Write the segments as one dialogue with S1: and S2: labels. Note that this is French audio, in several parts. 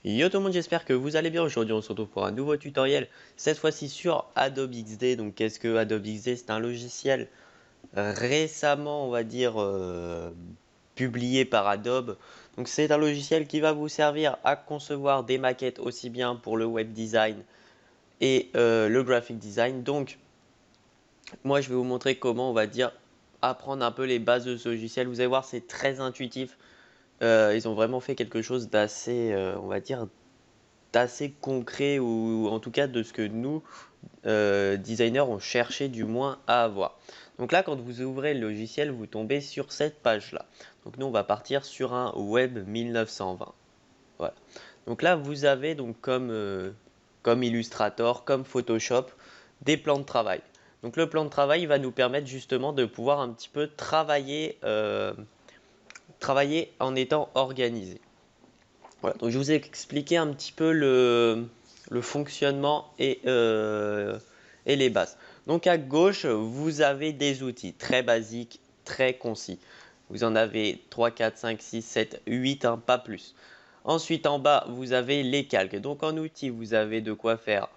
S1: Yo tout le monde, j'espère que vous allez bien. Aujourd'hui, on se retrouve pour un nouveau tutoriel, cette fois-ci sur Adobe XD. Donc, qu'est-ce que Adobe XD? C'est un logiciel récemment, on va dire, publié par Adobe. Donc, c'est un logiciel qui va vous servir à concevoir des maquettes aussi bien pour le web design et le graphic design. Donc, moi, je vais vous montrer comment, on va dire, apprendre un peu les bases de ce logiciel. Vous allez voir, c'est très intuitif. Ils ont vraiment fait quelque chose d'assez, on va dire, d'assez concret ou en tout cas de ce que nous, designers, on cherchait du moins à avoir. Donc là, quand vous ouvrez le logiciel, vous tombez sur cette page-là. Donc nous, on va partir sur un Web 1920. Voilà. Donc là, vous avez donc comme Illustrator, comme Photoshop, des plans de travail. Donc le plan de travail va nous permettre justement de pouvoir un petit peu travailler en étant organisé. Voilà, donc je vous ai expliqué un petit peu le fonctionnement et les bases. Donc à gauche, vous avez des outils très basiques, très concis. Vous en avez 3, 4, 5, 6, 7, 8, hein, pas plus. Ensuite, en bas, vous avez les calques. Donc en outil, vous avez de quoi faire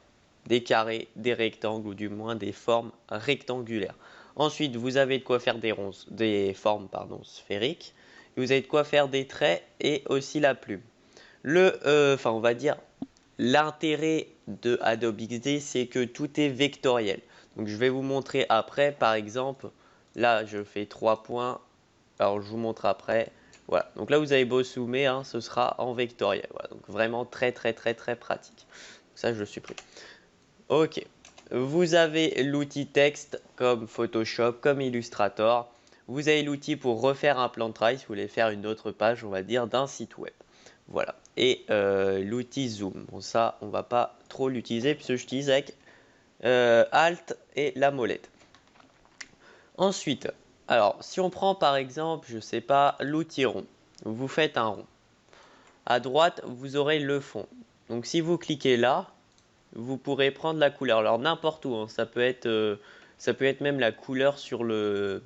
S1: des carrés, des rectangles ou du moins des formes rectangulaires. Ensuite, vous avez de quoi faire des formes sphériques. Vous avez de quoi faire des traits et aussi la plume. On va dire, l'intérêt de Adobe XD, c'est que tout est vectoriel. Donc, je vais vous montrer après, par exemple, là, je fais 3 points. Alors, je vous montre après. Voilà. Donc là, vous avez beau zoomer, hein, ce sera en vectoriel. Voilà. Donc, vraiment très, très, très, très pratique. Ça, je le supprime. Ok. Vous avez l'outil texte comme Photoshop, comme Illustrator. Vous avez l'outil pour refaire un plan de travail si vous voulez faire une autre page, on va dire, d'un site web. Voilà. Et l'outil Zoom. Bon, ça, on va pas trop l'utiliser puisque j'utilise avec Alt et la molette. Ensuite, alors, si on prend par exemple, je sais pas, l'outil rond. Vous faites un rond. À droite, vous aurez le fond. Donc, si vous cliquez là, vous pourrez prendre la couleur. Alors, n'importe où, hein. Ça peut être même la couleur sur le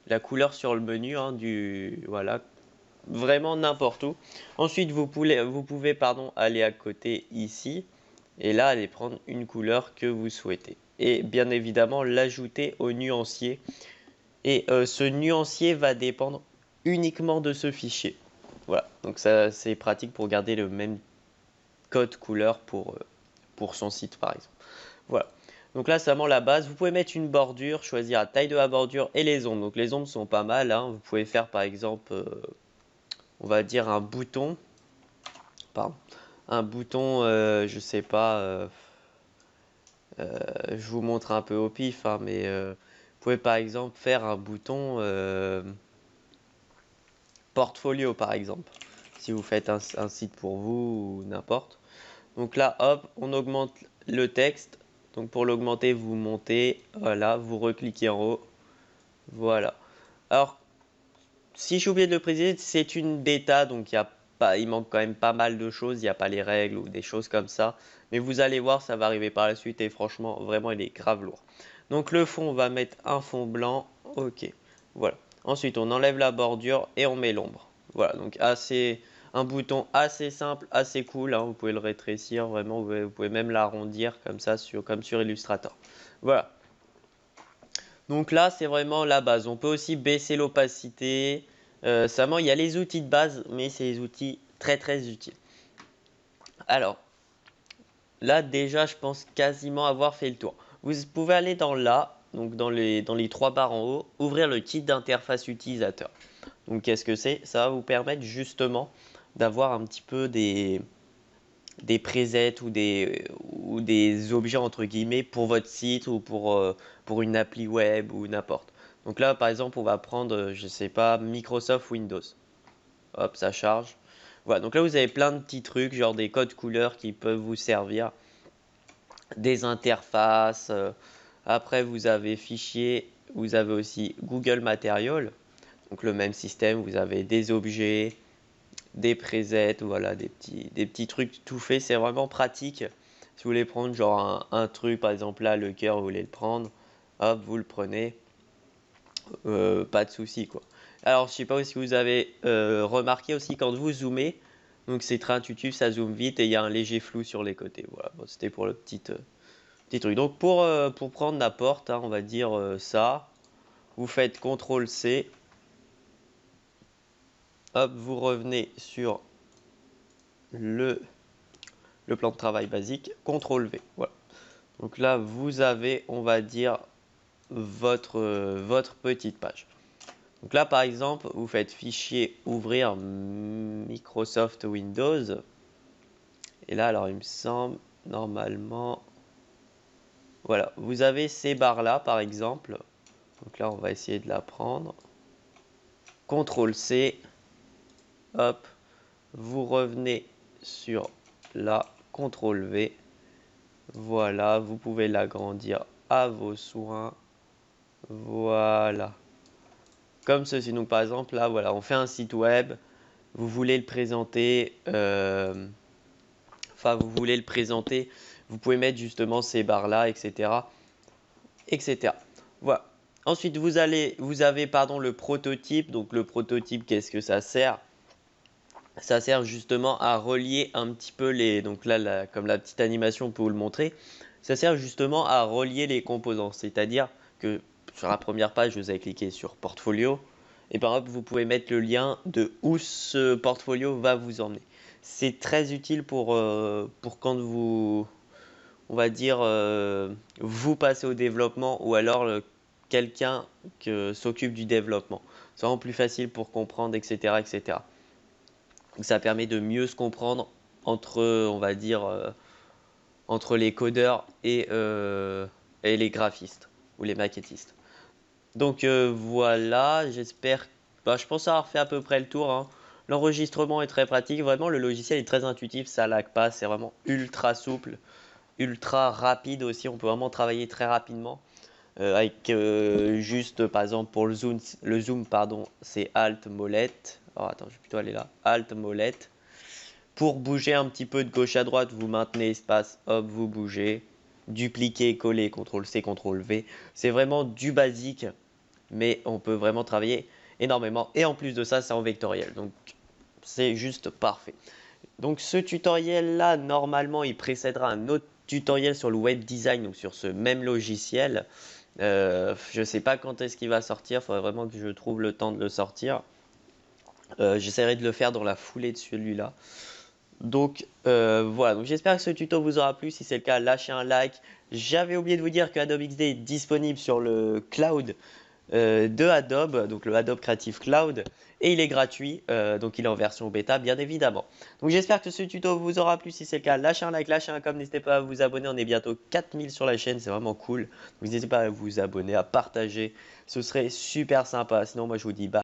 S1: menu, hein, voilà, vraiment n'importe où. Ensuite, vous pouvez aller à côté ici et là aller prendre une couleur que vous souhaitez. Et bien évidemment l'ajouter au nuancier. Et ce nuancier va dépendre uniquement de ce fichier. Voilà, donc ça c'est pratique pour garder le même code couleur pour son site par exemple. Voilà. Donc là, c'est vraiment la base. Vous pouvez mettre une bordure, choisir la taille de la bordure et les ombres. Donc les ombres sont pas mal, hein. Vous pouvez faire par exemple on va dire un bouton, pardon, un bouton, je sais pas, je vous montre un peu au pif, hein, mais vous pouvez par exemple faire un bouton portfolio par exemple, si vous faites un site pour vous ou n'importe. Donc là, hop, on augmente le texte. Donc pour l'augmenter, vous montez, voilà, vous recliquez en haut, voilà. Alors, si j'ai oublié de le préciser, c'est une bêta, donc il manque quand même pas mal de choses. Il n'y a pas les règles ou des choses comme ça. Mais vous allez voir, ça va arriver par la suite et franchement, vraiment, il est grave lourd. Donc le fond, on va mettre un fond blanc. Ok, voilà. Ensuite, on enlève la bordure et on met l'ombre. Voilà, donc un bouton assez simple, assez cool, hein. Vous pouvez le rétrécir, vraiment, vous pouvez même l'arrondir comme ça, comme sur Illustrator. Voilà. Donc là, c'est vraiment la base. On peut aussi baisser l'opacité. Seulement, il y a les outils de base, mais c'est des outils très très utiles. Alors, là déjà, je pense quasiment avoir fait le tour. Vous pouvez aller dans là, donc dans les trois barres en haut, ouvrir le kit d'interface utilisateur. Donc qu'est-ce que c'est? Ça va vous permettre justement d'avoir un petit peu des presets ou des objets entre guillemets pour votre site ou pour une appli web ou n'importe. Donc là, par exemple, on va prendre, je sais pas, Microsoft Windows. Hop, ça charge. Voilà, donc là, vous avez plein de petits trucs, genre des codes couleurs qui peuvent vous servir, des interfaces. Après, vous avez fichiers, vous avez aussi Google Material. Donc le même système, vous avez des objets, des presets, voilà, des petits trucs tout faits. C'est vraiment pratique. Si vous voulez prendre genre un truc, par exemple là, le cœur, vous voulez le prendre, hop, vous le prenez, pas de souci quoi. Alors, je sais pas si vous avez remarqué aussi quand vous zoomez, Donc c'est très intuitif, ça zoome vite et il y a un léger flou sur les côtés. Voilà, bon, c'était pour le petit truc. Donc pour prendre la porte, hein, on va dire ça. Vous faites CTRL-C. Hop, vous revenez sur le plan de travail basique. CTRL-V. Voilà. Donc là, vous avez, on va dire, votre petite page. Donc là, par exemple, vous faites fichier ouvrir Microsoft Windows. Et là, alors, il me semble, normalement, voilà, vous avez ces barres-là, par exemple. Donc là, on va essayer de la prendre. CTRL-C. Hop. Vous revenez sur la CTRL-V. Voilà, vous pouvez l'agrandir à vos soins. Voilà. Comme ceci. Donc par exemple, là, voilà, on fait un site web. Vous voulez le présenter. Vous voulez le présenter. Vous pouvez mettre justement ces barres-là, etc. etc. Voilà. Ensuite, vous avez le prototype. Donc le prototype, qu'est-ce que ça sert? Ça sert justement à relier un petit peu les... Donc là, comme la petite animation peut vous le montrer, ça sert justement à relier les composants. C'est-à-dire que sur la première page, vous avez cliqué sur Portfolio. Et par exemple, vous pouvez mettre le lien de où ce portfolio va vous emmener. C'est très utile pour quand vous, on va dire, vous passez au développement ou alors quelqu'un qui s'occupe du développement. C'est vraiment plus facile pour comprendre, etc. etc. Ça permet de mieux se comprendre entre, on va dire, entre les codeurs et les graphistes ou les maquettistes. Donc voilà, j'espère, je pense avoir fait à peu près le tour, hein. L'enregistrement est très pratique, vraiment le logiciel est très intuitif, ça lag pas, c'est vraiment ultra souple, ultra rapide aussi, on peut vraiment travailler très rapidement. Avec juste par exemple pour le zoom pardon, c'est Alt molette. Alors attends, je vais plutôt aller là. Alt molette. Pour bouger un petit peu de gauche à droite, vous maintenez espace, hop, vous bougez. Dupliquer, coller, CTRL-C, CTRL-V. C'est vraiment du basique, mais on peut vraiment travailler énormément. Et en plus de ça, c'est en vectoriel. Donc c'est juste parfait. Donc ce tutoriel là, normalement, il précédera un autre tutoriel sur le web design, donc sur ce même logiciel. Je ne sais pas quand est-ce qu'il va sortir, il faudrait vraiment que je trouve le temps de le sortir. J'essaierai de le faire dans la foulée de celui-là. Donc voilà, donc j'espère que ce tuto vous aura plu. Si c'est le cas, lâchez un like. J'avais oublié de vous dire que Adobe XD est disponible sur le cloud de Adobe, donc le Adobe Creative Cloud, et il est gratuit, donc il est en version bêta bien évidemment. Donc j'espère que ce tuto vous aura plu. Si c'est le cas, lâchez un like, lâchez un com, n'hésitez pas à vous abonner, on est bientôt 4000 sur la chaîne, c'est vraiment cool. Donc n'hésitez pas à vous abonner, à partager, ce serait super sympa. Sinon moi je vous dis bye.